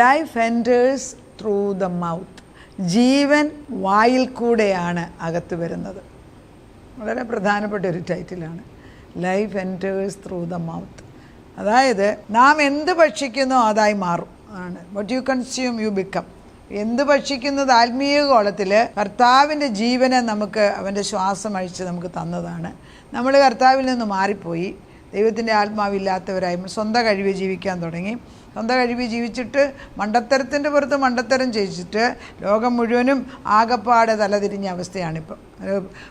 Life enters through the mouth. ജീവൻ വായിൽ കൂടെയാണ് അകത്ത് വരുന്നത്. വളരെ പ്രധാനപ്പെട്ട ഒരു ടൈറ്റിലാണ്. Life enters through the mouth. അതായത് നാം എന്ത് ഭക്ഷിക്കുന്നോ അതായി മാറും ആണ്. What you consume you become. എന്ത് ഭക്ഷിക്കുന്നത് ആത്മീയ കോളത്തിൽ കർത്താവിൻ്റെ ജീവനെ നമുക്ക് അവൻ്റെ ശ്വാസം അഴിച്ച് നമുക്ക് തന്നതാണ്. നമ്മൾ കർത്താവിൽ നിന്ന് മാറിപ്പോയി ദൈവത്തിൻ്റെ ആത്മാവില്ലാത്തവരായി സ്വന്തം കഴിവ് ജീവിക്കാൻ തുടങ്ങി. സ്വന്തം കഴിവ് ജീവിച്ചിട്ട് മണ്ടത്തരത്തിൻ്റെ പുറത്ത് മണ്ടത്തരം ചെയ്യിച്ചിട്ട് ലോകം മുഴുവനും ആകപ്പാടെ തലതിരിഞ്ഞ അവസ്ഥയാണിപ്പം.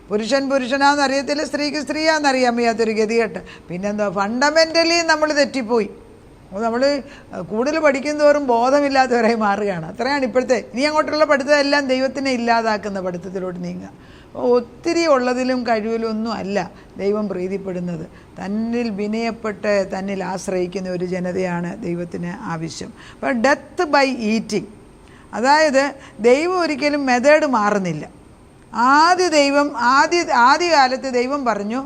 പുരുഷനാണെന്ന് അറിയത്തില്ല, സ്ത്രീക്ക് സ്ത്രീയാണെന്നറിയാൻ വയ്യാത്തൊരു ഗതികെട്ട്. പിന്നെന്താ, ഫണ്ടമെൻ്റലി നമ്മൾ തെറ്റിപ്പോയി. നമ്മൾ കൂടുതൽ പഠിക്കുന്നതോറും ബോധമില്ലാത്തവരായി മാറുകയാണ്. അത്രയാണ് ഇപ്പോഴത്തെ. ഇനി അങ്ങോട്ടുള്ള പഠിത്തമെല്ലാം ദൈവത്തിനെ ഇല്ലാതാക്കുന്ന പഠിത്തത്തിലോട്ട് നീങ്ങുക. ഒത്തിരി ഉള്ളതിലും കഴിവിലും ഒന്നും അല്ല ദൈവം പ്രീതിപ്പെടുന്നത്. തന്നിൽ വിനയപ്പെട്ട് തന്നിൽ ആശ്രയിക്കുന്ന ഒരു ജനതയാണ് ദൈവത്തിന് ആവശ്യം. അപ്പോൾ ഡെത്ത് ബൈ ഈറ്റിംഗ്, അതായത് ദൈവം ഒരിക്കലും മെത്തേഡ് മാറുന്നില്ല. ആദ്യകാലത്ത് ദൈവം പറഞ്ഞു,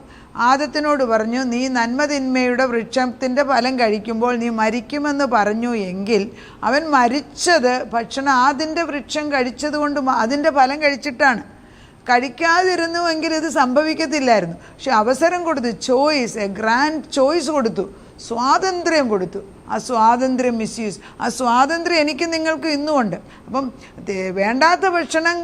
ആദത്തിനോട് പറഞ്ഞു, നീ നന്മതിന്മയുടെ വൃക്ഷത്തിൻ്റെ ഫലം കഴിക്കുമ്പോൾ നീ മരിക്കുമെന്ന് പറഞ്ഞു എങ്കിൽ അവൻ മരിച്ചത് ഭക്ഷണം അതിൻ്റെ വൃക്ഷം കഴിച്ചത് കൊണ്ട് അതിൻ്റെ ഫലം കഴിച്ചിട്ടാണ്. കഴിക്കാതിരുന്നുവെങ്കിൽ ഇത് സംഭവിക്കത്തില്ലായിരുന്നു. പക്ഷെ അവസരം കൊടുത്തു, ചോയ്സ്, എ ഗ്രാൻഡ് ചോയ്സ് കൊടുത്തു, സ്വാതന്ത്ര്യം കൊടുത്തു. ആ സ്വാതന്ത്ര്യം മിസ്യൂസ്, ആ സ്വാതന്ത്ര്യം എനിക്ക് നിങ്ങൾക്ക് ഇന്നുമുണ്ട്. അപ്പം വേണ്ടാത്ത ഭക്ഷണം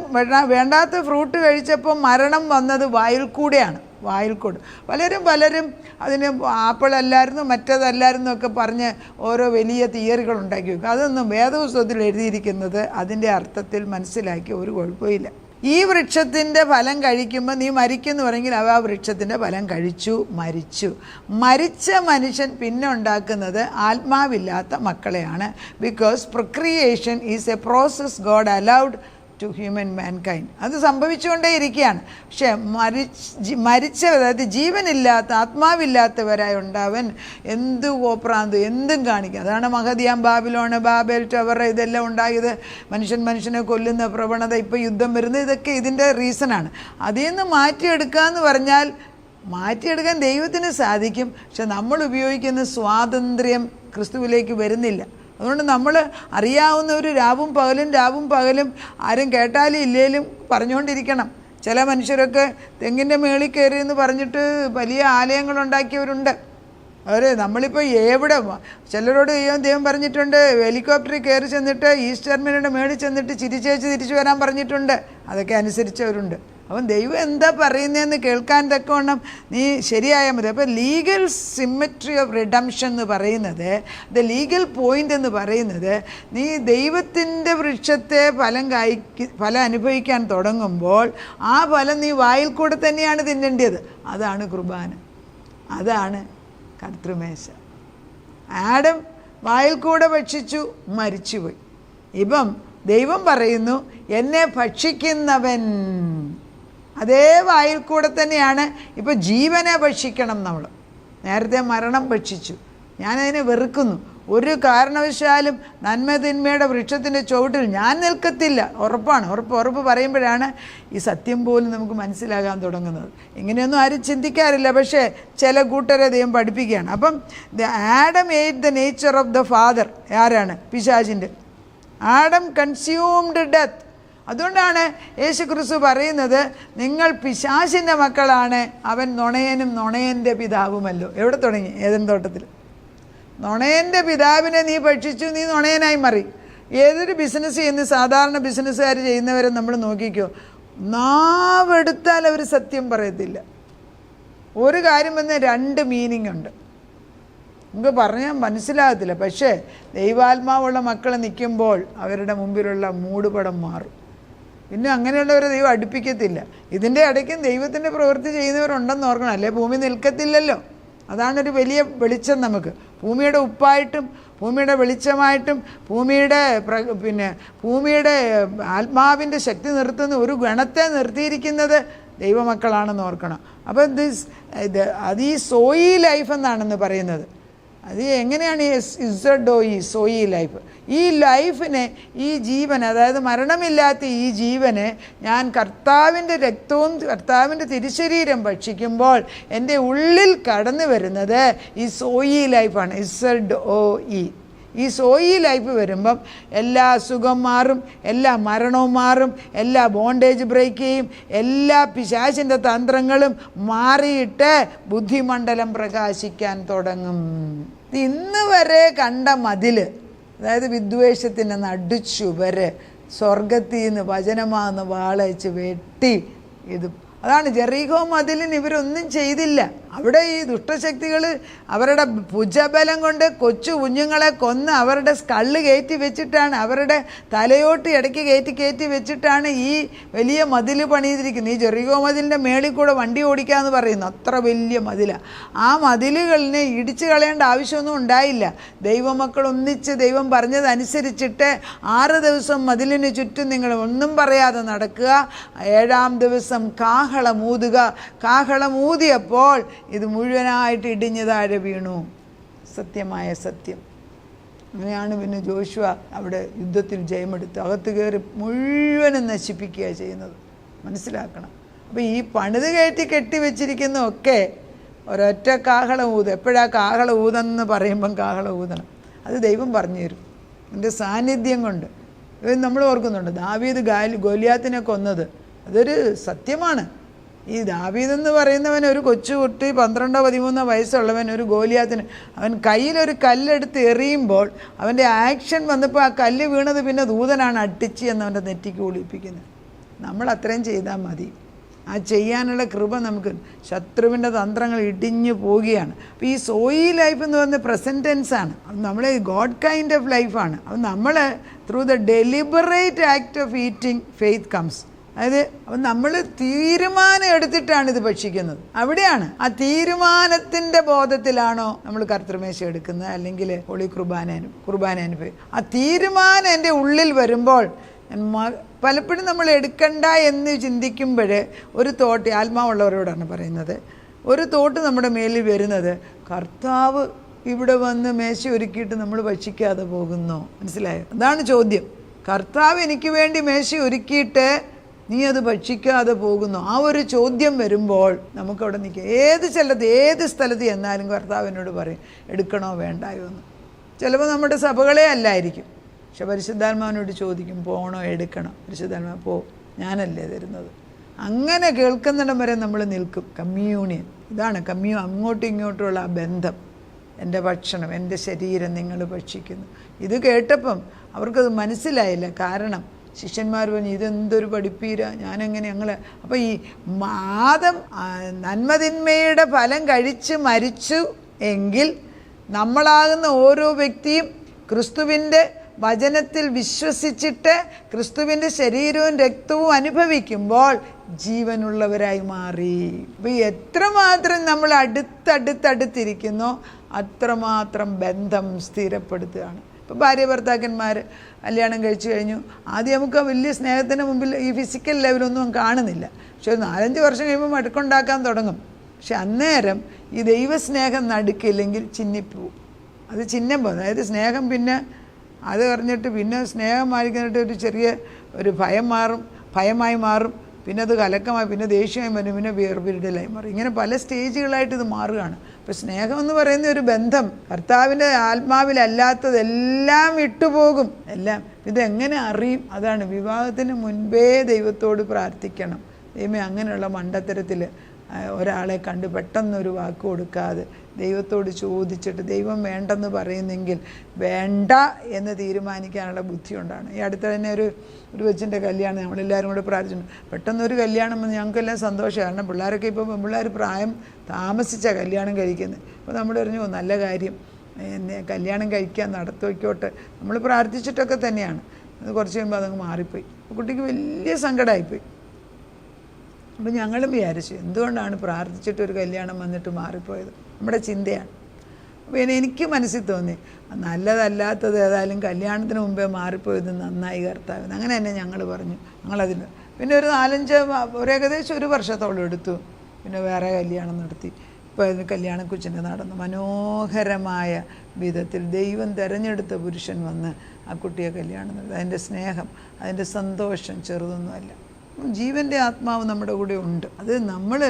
വേണ്ടാത്ത ഫ്രൂട്ട് കഴിച്ചപ്പോൾ മരണം വന്നത് വായിൽ കൂടെയാണ്. വായിൽക്കൂട് പലരും അതിന് ആപ്പിളല്ലായിരുന്നു മറ്റേതല്ലായിരുന്നു ഒക്കെ പറഞ്ഞ് ഓരോ വലിയ തിയറികൾ ഉണ്ടാക്കി വെക്കും. അതൊന്നും വേദപുസ്തകത്തിൽ എഴുതിയിരിക്കുന്നത് അതിൻ്റെ അർത്ഥത്തിൽ മനസ്സിലാക്കി ഒരു കുഴപ്പമില്ല. ഈ വൃക്ഷത്തിൻ്റെ ഫലം കഴിക്കുമ്പോൾ നീ മരിക്കുമെന്ന് പറഞ്ഞെങ്കിൽ അവ ആ വൃക്ഷത്തിൻ്റെ ഫലം കഴിച്ചു, മരിച്ചു. മരിച്ച മനുഷ്യൻ പിന്നെ ഉണ്ടാക്കുന്നത് ആത്മാവില്ലാത്ത മക്കളെയാണ്. Because procreation is a process God allowed to human mankind. അത് സംഭവിച്ചുകൊണ്ടേ ഇരിക്കുകയാണ്. പക്ഷെ അതായത് ജീവനില്ലാത്ത ആത്മാവില്ലാത്തവരായി ഉണ്ടാവൻ എന്ത് കോപ്രാന്ത് എന്തും കാണിക്കും. അതാണ് മഹദിയാം ബാബിലോണ്, ബാബേൽ ടവർ ഇതെല്ലാം ഉണ്ടായത്. മനുഷ്യനെ കൊല്ലുന്ന പ്രവണത, ഇപ്പോൾ യുദ്ധം വരുന്നത്, ഇതൊക്കെ ഇതിൻ്റെ റീസണാണ്. അതിൽ നിന്ന് മാറ്റിയെടുക്കാമെന്ന് പറഞ്ഞാൽ മാറ്റിയെടുക്കാൻ ദൈവത്തിന് സാധിക്കും. പക്ഷെ നമ്മൾ ഉപയോഗിക്കുന്ന സ്വാതന്ത്ര്യം ക്രിസ്തുവിലേക്ക് വരുന്നില്ല. അതുകൊണ്ട് നമ്മൾ അറിയാവുന്ന ഒരു രാവും പകലും ആരും കേട്ടാലും ഇല്ലേലും പറഞ്ഞുകൊണ്ടിരിക്കണം. ചില മനുഷ്യരൊക്കെ തെങ്ങിൻ്റെ മേളിൽ കയറി എന്ന് പറഞ്ഞിട്ട് വലിയ ആലയങ്ങളുണ്ടാക്കിയവരുണ്ട്. നമ്മളിപ്പോൾ എവിടെ ചിലരോട് ദൈവം പറഞ്ഞിട്ടുണ്ട്, ഹെലികോപ്റ്ററിൽ കയറി ചെന്നിട്ട് ഈസ്റ്റ് ടെർമിനലിൻ്റെ മേളിൽ ചെന്നിട്ട് ചിരിച്ചേച്ച് തിരിച്ചു വരാൻ പറഞ്ഞിട്ടുണ്ട്. അതൊക്കെ അനുസരിച്ചവരുണ്ട്. അപ്പം ദൈവം എന്താ പറയുന്നതെന്ന് കേൾക്കാൻ തക്കവണ്ണം നീ ശരിയായാൽ മതി. അപ്പോൾ ലീഗൽ സിമ്മട്രി ഓഫ് റിഡംഷൻ എന്ന് പറയുന്നത്, ദ ലീഗൽ പോയിൻ്റ് എന്ന് പറയുന്നത്, നീ ദൈവത്തിൻ്റെ വൃക്ഷത്തെ ഫലം അനുഭവിക്കാൻ തുടങ്ങുമ്പോൾ ആ ഫലം നീ വായിൽ കൂടെ തന്നെയാണ് തിന്നേണ്ടത്. അതാണ് കുർബാന, അതാണ് കർത്തൃമേശ. ആഡം വായിൽ കൂടെ ഭക്ഷിച്ചു, മരിച്ചുപോയി. ഇപ്പം ദൈവം പറയുന്നു, എന്നെ ഭക്ഷിക്കുന്നവൻ, അതേ വായിൽ കൂടെ തന്നെയാണ് ഇപ്പോൾ ജീവനെ ഭക്ഷിക്കണം. നമ്മൾ നേരത്തെ മരണം ഭക്ഷിച്ചു, ഞാനതിനെ വെറുക്കുന്നു. ഒരു കാരണവശാലും നന്മതിന്മയുടെ വൃക്ഷത്തിൻ്റെ ചുവട്ടിൽ ഞാൻ നിൽക്കത്തില്ല. ഉറപ്പ് പറയുമ്പോഴാണ് ഈ സത്യം പോലും നമുക്ക് മനസ്സിലാകാൻ തുടങ്ങുന്നത്. ഇങ്ങനെയൊന്നും ആരും ചിന്തിക്കാറില്ല, പക്ഷേ ചില കൂട്ടരെ ദൈവം പഠിപ്പിക്കുകയാണ്. അപ്പം ആഡം ഏറ്റ് the nature of the father. ആരാണ്? പിശാചിൻ്റെ. Adam consumed death. അതുകൊണ്ടാണ് യേശു ക്രിസ്തു പറയുന്നത്, നിങ്ങൾ പിശാചിൻ്റെ മക്കളാണ്, അവൻ നുണയനും നുണയൻ്റെ പിതാവുമല്ലോ. എവിടെ തുടങ്ങി? ഏദൻ തോട്ടത്തിൽ. നുണയൻ്റെ പിതാവിനെ നീ ഭക്ഷിച്ചു, നീ നുണയനായി മാറി. ഏതൊരു ബിസിനസ് ചെയ്യുന്ന സാധാരണ ബിസിനസ്സുകാർ ചെയ്യുന്നവരെ നമ്മൾ നോക്കിക്കോ, നാവെടുത്താൽ അവർ സത്യം പറയത്തില്ല. ഒരു കാര്യം വന്ന് രണ്ട് മീനിങ് ഉണ്ട്, നമുക്ക് പറഞ്ഞാൽ മനസ്സിലാകത്തില്ല. പക്ഷേ ദൈവാത്മാവുള്ള മക്കൾ നിൽക്കുമ്പോൾ അവരുടെ മുമ്പിലുള്ള മൂടുപടം മാറും. പിന്നെ അങ്ങനെയുള്ളവരെ ദൈവം അടുപ്പിക്കത്തില്ല. ഇതിൻ്റെ ഇടയ്ക്കും ദൈവത്തിൻ്റെ പ്രവൃത്തി ചെയ്യുന്നവരുണ്ടെന്ന് ഓർക്കണം, അല്ലേ ഭൂമി നിൽക്കത്തില്ലല്ലോ. അതാണൊരു വലിയ വെളിച്ചം നമുക്ക്. ഭൂമിയുടെ ഉപ്പായിട്ടും ഭൂമിയുടെ വെളിച്ചമായിട്ടും ഭൂമിയുടെ ആത്മാവിൻ്റെ ശക്തി നിർത്തുന്ന ഒരു ഗണത്തെ നിർത്തിയിരിക്കുന്നത് ദൈവമക്കളാണെന്ന് ഓർക്കണം. അപ്പം അത് ഈ സോയി ലൈഫ് എന്നാണെന്ന് പറയുന്നത്. അത് എങ്ങനെയാണ് സോയി ലൈഫ്? ഈ ലൈഫിനെ, ഈ ജീവൻ, അതായത് മരണമില്ലാത്ത ഈ ജീവനെ ഞാൻ കർത്താവിൻ്റെ രക്തവും കർത്താവിൻ്റെ തിരുശരീരം ഭക്ഷിക്കുമ്പോൾ എൻ്റെ ഉള്ളിൽ കടന്നു വരുന്നത് ഈ സോയി ലൈഫാണ്. SOE. ഈ സോയി ലൈഫ് വരുമ്പം എല്ലാ അസുഖം മാറും, എല്ലാ മരണവും മാറും, എല്ലാ ബോണ്ടേജ് ബ്രേക്ക് ചെയ്യും, എല്ലാ പിശാചിൻ്റെ തന്ത്രങ്ങളും മാറിയിട്ട് ബുദ്ധിമണ്ഡലം പ്രകാശിക്കാൻ തുടങ്ങും. ഇന്ന് വരെ കണ്ട മതിൽ, അതായത് വിദ്വേഷത്തിൻ്റെ നടുച്ചുവര് സ്വർഗത്തിൽ നിന്ന് വചനമാകുന്ന വാളയച്ച് വെട്ടി ഇത്. അതാണ് ജെറീക്കോ മതിലിന് ഇവരൊന്നും ചെയ്തില്ല. അവിടെ ഈ ദുഷ്ടശക്തികൾ അവരുടെ ഭുജബലം കൊണ്ട് കൊച്ചു കുഞ്ഞുങ്ങളെ കൊന്ന് അവരുടെ സ്കള്ള് കയറ്റി വെച്ചിട്ടാണ്, അവരുടെ തലയോട്ട് ഇടയ്ക്ക് കയറ്റി വെച്ചിട്ടാണ് ഈ വലിയ മതിൽ പണിതിരിക്കുന്നത്. ഈ ജെറീക്കോ മതിലിൻ്റെ മേളിൽ കൂടെ വണ്ടി ഓടിക്കാമെന്ന് പറയുന്നു, അത്ര വലിയ മതിലാണ്. ആ മതിലുകളിനെ ഇടിച്ചു കളയേണ്ട ആവശ്യമൊന്നും ഉണ്ടായില്ല. ദൈവമക്കൾ ഒന്നിച്ച് ദൈവം പറഞ്ഞതനുസരിച്ചിട്ട് 6 ദിവസം മതിലിന് ചുറ്റും നിങ്ങൾ ഒന്നും പറയാതെ നടക്കുക, 7-ാം ദിവസം കാഹളമൂതുക. കാഹളമൂതിയപ്പോൾ ഇത് മുഴുവനായിട്ട് ഇടിഞ്ഞ് താഴെ വീണു. സത്യമായ സത്യം. അങ്ങനെയാണ് പിന്നെ ജോഷുവ അവിടെ യുദ്ധത്തിൽ ജയമെടുത്ത് അകത്ത് കയറി മുഴുവനും നശിപ്പിക്കുക ചെയ്യുന്നത്. മനസ്സിലാക്കണം. അപ്പോൾ ഈ പണിത് കെട്ടി വെച്ചിരിക്കുന്നതൊക്കെ ഒരൊറ്റ കാഹളം ഊത്. എപ്പോഴാണ് കാഹളം ഊതെന്ന് പറയുമ്പം കാഹളം ഊതണം. അത് ദൈവം പറഞ്ഞു തരും, എൻ്റെ സാന്നിധ്യം കൊണ്ട്. ഇത് നമ്മൾ ഓർക്കുന്നുണ്ട്, ദാവീദ് ഗോലിയാത്തിനെ കൊന്നത് അതൊരു സത്യമാണ്. ഈ ദാവീദെന്ന് പറയുന്നവൻ ഒരു കൊച്ചുകുട്ടി, 12-13 വയസ്സുള്ളവൻ, ഒരു ഗോലിയാത്തിന് അവൻ കയ്യിലൊരു കല്ലെടുത്ത് എറിയുമ്പോൾ അവൻ്റെ ആക്ഷൻ വന്നപ്പോൾ ആ കല്ല് വീണത് പിന്നെ ദൂതനാണ് അട്ടിച്ച് എന്നവൻ്റെ നെറ്റിക്ക് ഒളിപ്പിക്കുന്നത്. നമ്മൾ അത്രയും ചെയ്താൽ മതി. ആ ചെയ്യാനുള്ള കൃപ നമുക്ക്, ശത്രുവിൻ്റെ തന്ത്രങ്ങൾ ഇടിഞ്ഞു പോവുകയാണ്. അപ്പോൾ ഈ സോയി ലൈഫ് എന്ന് പറയുന്നത് പ്രസൻറ്റ് ടെൻസാണ്. അത് നമ്മൾ ഗോഡ് കൈൻഡ് ഓഫ് ലൈഫാണ്. അത് നമ്മൾ through the deliberate act of eating faith comes. അതായത് അപ്പം നമ്മൾ തീരുമാനം എടുത്തിട്ടാണ് ഇത് ഭക്ഷിക്കുന്നത്. അവിടെയാണ് ആ തീരുമാനത്തിൻ്റെ ബോധത്തിലാണോ നമ്മൾ കർത്തൃമേശ എടുക്കുന്നത്, അല്ലെങ്കിൽ ഹോളി കുർബാന അനുഭവം. ആ തീരുമാനം എൻ്റെ ഉള്ളിൽ വരുമ്പോൾ പലപ്പോഴും നമ്മൾ എടുക്കണ്ട എന്ന് ചിന്തിക്കുമ്പോൾ ഒരു തോട്ട്, ആത്മാവുള്ളവരോടാണ് പറയുന്നത്, ഒരു തോട്ട് നമ്മുടെ മേലിൽ വരുന്നത്, കർത്താവ് ഇവിടെ വന്ന് മേശ ഒരുക്കിയിട്ട് നമ്മൾ ഭക്ഷിക്കാതെ പോകുന്നോ? മനസ്സിലായോ? അതാണ് ചോദ്യം. കർത്താവ് എനിക്ക് വേണ്ടി മേശ ഒരുക്കിയിട്ട് നീ അത് ഭക്ഷിക്കാതെ പോകുന്നു. ആ ഒരു ചോദ്യം വരുമ്പോൾ നമുക്കവിടെ നിൽക്കുക. ഏത് സ്ഥലത്ത് ചെന്നാലും കർത്താവിനോട് പറയും എടുക്കണോ വേണ്ടായോ എന്ന്. ചിലപ്പോൾ നമ്മുടെ സഭകളെ അല്ലായിരിക്കും, പക്ഷെ പരിശുദ്ധാത്മാവിനോട് ചോദിക്കും പോകണോ എടുക്കണോ. പരിശുദ്ധാത്മാവ് പോ, ഞാനല്ലേ തരുന്നത്. അങ്ങനെ കേൾക്കുന്നിടം വരെ നമ്മൾ നിൽക്കും. കമ്മ്യൂണിയൻ ഇതാണ്. അങ്ങോട്ടും ഇങ്ങോട്ടുമുള്ള ആ ബന്ധം. എൻ്റെ ഭക്ഷണം, എൻ്റെ ശരീരം നിങ്ങൾ ഭക്ഷിക്കുന്നു. ഇത് കേട്ടപ്പം അവർക്കത് മനസ്സിലായില്ല. കാരണം ശിഷ്യന്മാർ പറഞ്ഞു ഇതെന്തൊരു പഠിപ്പീര, ഞാനെങ്ങനെ ഞങ്ങൾ. അപ്പോൾ ഈ നന്മതിന്മയുടെ ഫലം കഴിച്ച് മരിച്ചു എങ്കിൽ നമ്മളാകുന്ന ഓരോ വ്യക്തിയും ക്രിസ്തുവിൻ്റെ വചനത്തിൽ വിശ്വസിച്ചിട്ട് ക്രിസ്തുവിൻ്റെ ശരീരവും രക്തവും അനുഭവിക്കുമ്പോൾ ജീവനുള്ളവരായി മാറി. അപ്പോൾ എത്രമാത്രം നമ്മൾ അടുത്തടുത്തിരിക്കുന്നോ അത്രമാത്രം ബന്ധം സ്ഥിരപ്പെടുത്തുകയാണ്. ഇപ്പോൾ ഭാര്യ ഭർത്താക്കന്മാർ കല്യാണം കഴിച്ചു കഴിഞ്ഞു, ആദ്യം നമുക്ക് വലിയ സ്നേഹത്തിന് മുമ്പിൽ ഈ ഫിസിക്കൽ ലെവലൊന്നും കാണുന്നില്ല. പക്ഷെ ഒരു 4-5 വർഷം കഴിയുമ്പോൾ മടുക്കുണ്ടാക്കാൻ തുടങ്ങും. പക്ഷെ അന്നേരം ഈ ദൈവസ്നേഹം നടുക്കില്ലെങ്കിൽ ചിന്നിപ്പോവും. അത് ചിഹ്നം. അതായത് സ്നേഹം പിന്നെ അത് പറഞ്ഞിട്ട് പിന്നെ സ്നേഹം മാറിക്കാനായിട്ട് ഒരു ചെറിയ ഒരു ഭയമായി മാറും, പിന്നെ അത് കലക്കമായി, പിന്നെ ദേഷ്യമായി വരും, പിന്നെ വേർപിരിടലായി മാറും. ഇങ്ങനെ പല സ്റ്റേജുകളായിട്ട് ഇത് മാറുകയാണ്. അപ്പോൾ സ്നേഹം എന്ന് പറയുന്ന ഒരു ബന്ധം, കർത്താവിൻ്റെ ആത്മാവിലല്ലാത്തതെല്ലാം വിട്ടുപോകും. എല്ലാം ഇതെങ്ങനെ അറിയും? അതാണ് വിവാഹത്തിന് മുൻപേ ദൈവത്തോട് പ്രാർത്ഥിക്കണം. ദൈവമേ, അങ്ങനെയുള്ള മണ്ടത്തരത്തിൽ ഒരാളെ കണ്ട് പെട്ടെന്നൊരു വാക്ക് കൊടുക്കാതെ ദൈവത്തോട് ചോദിച്ചിട്ട് ദൈവം വേണ്ടെന്ന് പറയുന്നെങ്കിൽ വേണ്ട എന്ന് തീരുമാനിക്കാനുള്ള ബുദ്ധി കൊണ്ടാണ്. ഈ അടുത്ത തന്നെ ഒരു കൊച്ചിൻ്റെ കല്യാണം നമ്മളെല്ലാവരും കൂടെ പ്രാർത്ഥിച്ചിട്ടുണ്ട്. പെട്ടെന്നൊരു കല്യാണം വന്ന് ഞങ്ങൾക്കെല്ലാം സന്തോഷം. കാരണം പിള്ളേരൊക്കെ ഇപ്പോൾ പിള്ളേർ പ്രായം താമസിച്ചാണ് കല്യാണം കഴിക്കുന്നത്. അപ്പോൾ നമ്മൾ പറഞ്ഞു നല്ല കാര്യം, കല്യാണം കഴിക്കാൻ നടത്തുവയ്ക്കോട്ടെ. നമ്മൾ പ്രാർത്ഥിച്ചിട്ടൊക്കെ തന്നെയാണ്. അത് കുറച്ച് കഴിയുമ്പോൾ അതങ്ങ് മാറിപ്പോയി. കുട്ടിക്ക് വലിയ സങ്കടമായിപ്പോയി. അപ്പോൾ ഞങ്ങളും വിചാരിച്ചു എന്തുകൊണ്ടാണ് പ്രാർത്ഥിച്ചിട്ടൊരു കല്യാണം വന്നിട്ട് മാറിപ്പോയത്. നമ്മുടെ ചിന്തയാണ്. അപ്പോൾ എനിക്ക് മനസ്സിൽ തോന്നി നല്ലതല്ലാത്തത് ഏതായാലും കല്യാണത്തിന് മുമ്പേ മാറിപ്പോയത് നന്നായി കർത്താവ്. അങ്ങനെ തന്നെ ഞങ്ങൾ പറഞ്ഞു. ഞങ്ങളതിന് പിന്നെ ഒരു 4-5 ഏകദേശം 1 വർഷത്തോളം എടുത്തു. പിന്നെ വേറെ കല്യാണം നടത്തി. ഇപ്പോൾ കല്യാണ കൊച്ചിൻ്റെ നടന്നു. മനോഹരമായ വിധത്തിൽ ദൈവം തിരഞ്ഞെടുത്ത പുരുഷൻ വന്ന് ആ കുട്ടിയെ കല്യാണം നടത്തി. അതിൻ്റെ സ്നേഹം, അതിൻ്റെ സന്തോഷം ചെറുതൊന്നുമല്ല. ജീവൻ്റെ ആത്മാവ് നമ്മുടെ കൂടെ ഉണ്ട്. അത് നമ്മൾ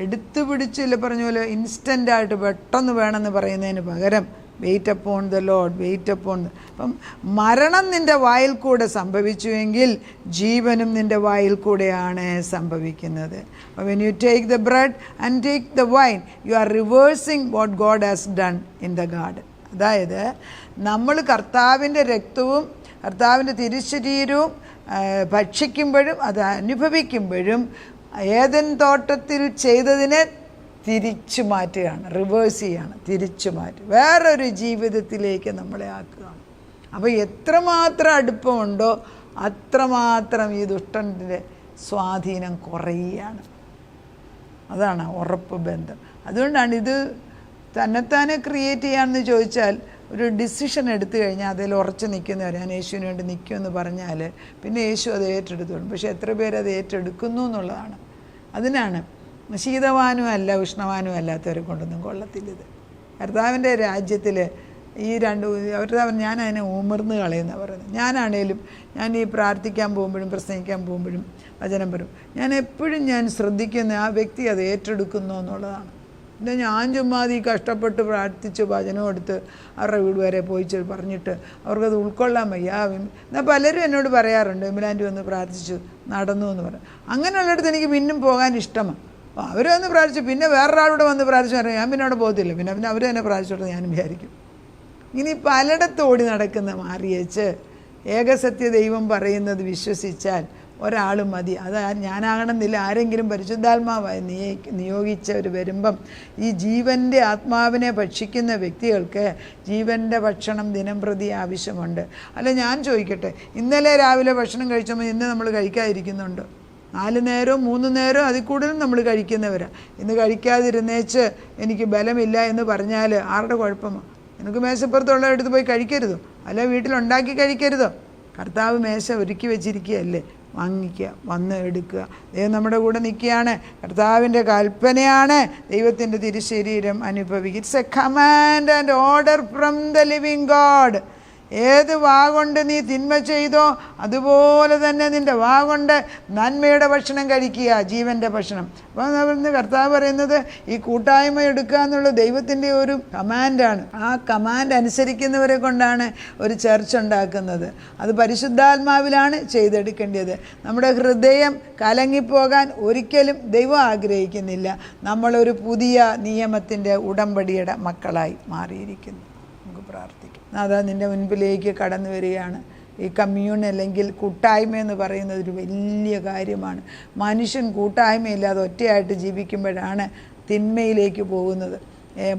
എടുത്തു പിടിച്ചില്ല പറഞ്ഞ പോലെ ഇൻസ്റ്റൻ്റായിട്ട് പെട്ടെന്ന് വേണമെന്ന് പറയുന്നതിന് പകരം wait upon the lord, wait upon. അപ്പം മരണം നിൻ്റെ വായിൽ കൂടെ സംഭവിച്ചുവെങ്കിൽ ജീവനും നിൻ്റെ വായിൽ കൂടെയാണ് സംഭവിക്കുന്നത്. അപ്പോൾ when you take the bread and take the wine, you are reversing what God has done in the garden. അതായത് നമ്മൾ കർത്താവിൻ്റെ രക്തവും കർത്താവിൻ്റെ തിരുശരീരവും ഭക്ഷിക്കുമ്പോഴും അത് അനുഭവിക്കുമ്പോഴും ഏദൻ തോട്ടത്തിൽ ചെയ്തതിനെ തിരിച്ചു മാറ്റുകയാണ്, റിവേഴ്സ് ചെയ്യുകയാണ്, തിരിച്ചു മാറ്റുക, വേറൊരു ജീവിതത്തിലേക്ക് നമ്മളെ ആക്കുകയാണ്. അപ്പോൾ എത്രമാത്രം അടുപ്പമുണ്ടോ അത്രമാത്രം ഈ ദുഷ്ടൻ്റെ സ്വാധീനം കുറയുകയാണ്. അതാണ് ഉറപ്പ് ബന്ധം. അതുകൊണ്ടാണ് ഇത് തന്നെത്താനെ ക്രിയേറ്റ് ചെയ്യാമെന്ന് ചോദിച്ചാൽ, ഒരു ഡിസിഷൻ എടുത്തു കഴിഞ്ഞാൽ അതിൽ ഉറച്ചു നിൽക്കുന്നവർ, ഞാൻ യേശുവിന് വേണ്ടി നിൽക്കുമെന്ന് പറഞ്ഞാൽ പിന്നെ യേശു അത് ഏറ്റെടുത്തോളും. പക്ഷേ എത്ര പേര് അത് ഏറ്റെടുക്കുന്നു എന്നുള്ളതാണ്. അതിനാണ് ശീതവാനും അല്ല ഉഷ്ണവാനും അല്ലാത്തവരെ കൊണ്ടൊന്നും കൊള്ളത്തില്ലത്. കർത്താവിൻ്റെ രാജ്യത്തിൽ ഈ രണ്ട് കർത്താവ് ഞാൻ അതിനെ ഉമർന്ന് കളയുന്ന പറയുന്നത്. ഞാനാണേലും ഞാൻ ഈ പ്രാർത്ഥിക്കാൻ പോകുമ്പോഴും പ്രസംഗിക്കാൻ പോകുമ്പോഴും വചനം പറയും, ഞാൻ എപ്പോഴും ഞാൻ ശ്രദ്ധിക്കുന്ന ആ വ്യക്തി അത് ഏറ്റെടുക്കുന്നു എന്നുള്ളതാണ്. പിന്നെ ഞാൻ ചുമ്മാതി കഷ്ടപ്പെട്ട് പ്രാർത്ഥിച്ച് വചനം എടുത്ത് അവരുടെ വീട് വരെ പോയി പറഞ്ഞിട്ട് അവർക്കത് ഉൾക്കൊള്ളാൻ വയ്യ. എന്നാൽ പലരും എന്നോട് പറയാറുണ്ട്, വിമലാൻറ്റി വന്ന് പ്രാർത്ഥിച്ചു നടന്നു എന്ന് പറയും. അങ്ങനെയുള്ളിടത്ത് എനിക്ക് പിന്നും പോകാൻ ഇഷ്ടമാണ്. അപ്പോൾ അവർ വന്ന് പ്രാർത്ഥിച്ചു, പിന്നെ വേറൊരാളോട് വന്ന് പ്രാർത്ഥിച്ചു പറയാം, ഞാൻ പിന്നെ അവിടെ പോകത്തില്ല, പിന്നെ അവർ തന്നെ പ്രാർത്ഥിച്ചോട്ടെ ഞാനും വിചാരിക്കും. ഇനി പലയിടത്ത് ഓടി നടക്കുന്ന മാറിയേച്ച് ഏകസത്യ ദൈവം പറയുന്നത് വിശ്വസിച്ചാൽ ഒരാൾ മതി. അത് ഞാനാകണമെന്നില്ല, ആരെങ്കിലും പരിശുദ്ധാത്മാവായി നിയോഗിച്ചവർ വരുമ്പം ഈ ജീവൻ്റെ ആത്മാവിനെ ഭക്ഷിക്കുന്ന വ്യക്തികൾക്ക് ജീവൻ്റെ ഭക്ഷണം ദിനം പ്രതി ആവശ്യമുണ്ട്. അല്ല ഞാൻ ചോദിക്കട്ടെ, ഇന്നലെ രാവിലെ ഭക്ഷണം കഴിച്ചപ്പോൾ ഇന്ന് നമ്മൾ കഴിക്കാതിരിക്കുന്നുണ്ട്? 4 നേരവും 3 നേരവും അതിൽ കൂടുതലും നമ്മൾ കഴിക്കുന്നവരാണ്. ഇന്ന് കഴിക്കാതിരുന്നേച്ച് എനിക്ക് ബലമില്ല എന്ന് പറഞ്ഞാൽ ആരുടെ കുഴപ്പമാണ്? എനിക്ക് മേശപ്പുറത്തുള്ള എടുത്ത് പോയി കഴിക്കരുതോ? അല്ല വീട്ടിലുണ്ടാക്കി കഴിക്കരുതോ? കർത്താവ് മേശ ഒരുക്കി വെച്ചിരിക്കുകയല്ലേ, വാങ്ങിക്കുക, വന്ന് എടുക്കുക. ദൈവം നമ്മുടെ കൂടെ നിൽക്കുകയാണ്. കർത്താവിൻ്റെ കൽപ്പനയാണ് ദൈവത്തിൻ്റെ തിരുശരീരം അനുഭവിക്കുക. It's A command and order from the living God. ഏത് വാ കൊണ്ട് നീ തിന്മ ചെയ്തോ അതുപോലെ തന്നെ നിൻ്റെ വാ കൊണ്ട് നന്മയുടെ ഭക്ഷണം കഴിക്കുക, ജീവൻ്റെ ഭക്ഷണം. അപ്പോൾ കർത്താവ് പറയുന്നത് ഈ കൂട്ടായ്മ എടുക്കുക എന്നുള്ള ദൈവത്തിൻ്റെ ഒരു കമാൻഡാണ്. ആ കമാൻഡ് അനുസരിക്കുന്നവരെ കൊണ്ടാണ് ഒരു ചർച്ച് ഉണ്ടാക്കുന്നത്. അത് പരിശുദ്ധാത്മാവിലാണ് ചെയ്തെടുക്കേണ്ടത്. നമ്മുടെ ഹൃദയം കലങ്ങിപ്പോകാൻ ഒരിക്കലും ദൈവം ആഗ്രഹിക്കുന്നില്ല. നമ്മളൊരു പുതിയ നിയമത്തിൻ്റെ ഉടമ്പടിയുടെ മക്കളായി മാറിയിരിക്കുന്നു. നമുക്ക് പ്രാർത്ഥിക്കാം. അതാ നിൻ്റെ മുൻപിലേക്ക് കടന്നു വരികയാണ്. ഈ കമ്മ്യൂൺ അല്ലെങ്കിൽ കൂട്ടായ്മ എന്ന് പറയുന്നത് ഒരു വലിയ കാര്യമാണ്. മനുഷ്യൻ കൂട്ടായ്മയില്ലാതെ ഒറ്റയായിട്ട് ജീവിക്കുമ്പോഴാണ് തിന്മയിലേക്ക് പോകുന്നത്.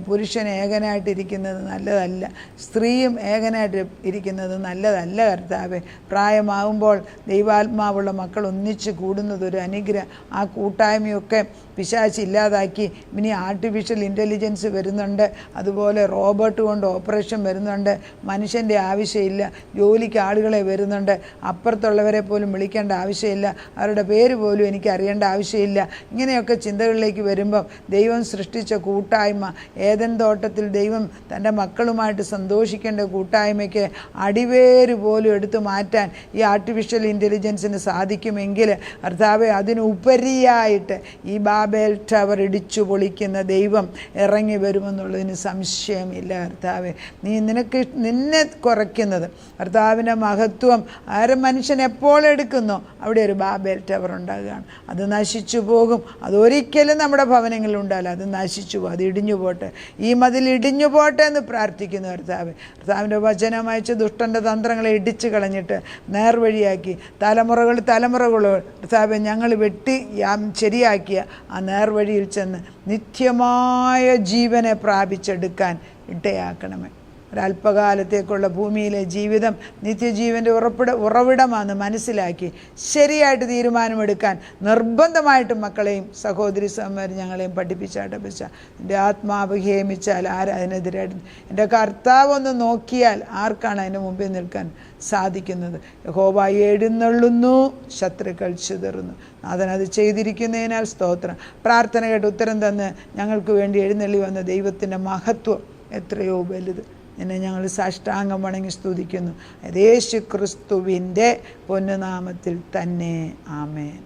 പുരുഷൻ ഏകനായിട്ടിരിക്കുന്നത് നല്ലതല്ല, സ്ത്രീയും ഏകനായിട്ട് ഇരിക്കുന്നത് നല്ലതല്ല. കർത്താവേ, പ്രായമാകുമ്പോൾ ദൈവാത്മാവുള്ള മക്കൾ ഒന്നിച്ച് കൂടുന്നത് ഒരു അനുഗ്രഹം. ആ കൂട്ടായ്മയൊക്കെ പിശാച് ഇല്ലാതാക്കി. ഇനി ആർട്ടിഫിഷ്യൽ ഇൻ്റലിജൻസ് വരുന്നുണ്ട്, അതുപോലെ റോബോട്ട് കൊണ്ട് ഓപ്പറേഷൻ വരുന്നുണ്ട്. മനുഷ്യൻ്റെ ആവശ്യമില്ല, ജോലിക്ക് ആളുകളെ വരുന്നുണ്ട്. അപ്പുറത്തുള്ളവരെ പോലും വിളിക്കേണ്ട ആവശ്യമില്ല, അവരുടെ പേര് പോലും എനിക്ക് അറിയേണ്ട ആവശ്യമില്ല. ഇങ്ങനെയൊക്കെ ചിന്തകളിലേക്ക് വരുമ്പം ദൈവം സൃഷ്ടിച്ച കൂട്ടായ്മ, ഏദൻ തോട്ടത്തിൽ ദൈവം തൻ്റെ മക്കളുമായിട്ട് സന്തോഷിക്കേണ്ട കൂട്ടായ്മയ്ക്ക് അടിവേര് പോലും എടുത്തു മാറ്റാൻ ഈ ആർട്ടിഫിഷ്യൽ ഇൻ്റലിജൻസിന് സാധിക്കുമെങ്കിൽ കർത്താവെ, അതിനുപരിയായിട്ട് ഈ ബാബേൽ ടവർ ഇടിച്ചു പൊളിക്കുന്ന ദൈവം ഇറങ്ങി വരുമെന്നുള്ളതിന് സംശയമില്ല. കർത്താവെ, നിന്നെ കുറയ്ക്കുന്നത് കർത്താവിൻ്റെ മഹത്വം മനുഷ്യൻ എപ്പോൾ എടുക്കുന്നോ അവിടെ ഒരു ബാബേൽ ടവർ ഉണ്ടാകുകയാണ്. അത് നശിച്ചു പോകും. അതൊരിക്കലും നമ്മുടെ ഭവനങ്ങളിൽ ഉണ്ടാവില്ല. അത് നശിച്ചു പോകും, അത് ഇടിഞ്ഞു പോട്ടെ, ഈ മതിൽ ഇടിഞ്ഞു പോട്ടെ എന്ന് പ്രാർത്ഥിക്കുന്നു. കർത്താവിൻ്റെ വചനം അയച്ച് ദുഷ്ടൻ്റെ തന്ത്രങ്ങളെ ഇടിച്ചു കളഞ്ഞിട്ട് നേർവഴിയാക്കി തലമുറകൾ കർത്താവെ ഞങ്ങൾ വെട്ടി ശരിയാക്കിയ ആ നേർവഴിയിൽ ചെന്ന് നിത്യമായ ജീവനെ പ്രാപിച്ചെടുക്കാൻ ഇടയാക്കണമേ. ഒരല്പകാലത്തേക്കുള്ള ഭൂമിയിലെ ജീവിതം നിത്യജീവൻ്റെ ഉറവിടമാണെന്ന് മനസ്സിലാക്കി ശരിയായിട്ട് തീരുമാനമെടുക്കാൻ നിർബന്ധമായിട്ടും മക്കളെയും സഹോദരി സഹോദരന്മാരും ഞങ്ങളെയും പഠിപ്പിച്ച എൻ്റെ ആത്മാവ് ഹേമിച്ചാൽ ആരാതിനെതിരായിട്ട് എൻ്റെ കർത്താവ് ഒന്ന് നോക്കിയാൽ ആർക്കാണ് അതിൻ്റെ മുമ്പിൽ നിൽക്കാൻ സാധിക്കുന്നത്? യഹോവ എഴുന്നള്ളുന്നു, ശത്രുക്കൾ ചിതറുന്നു. നാഥനത് ചെയ്തിരിക്കുന്നതിനാൽ സ്തോത്രം. പ്രാർത്ഥന കേട്ട് ഉത്തരം തന്ന് ഞങ്ങൾക്ക് വേണ്ടി എഴുന്നള്ളി വന്ന ദൈവത്തിൻ്റെ മഹത്വം എത്രയോ വലുത്. എന്നെ ഞങ്ങൾ സാഷ്ടാംഗം വണങ്ങി സ്തുതിക്കുന്നു. യേശു ക്രിസ്തുവിൻ്റെ പൊന്നുനാമത്തിൽ തന്നെ. ആമേൻ.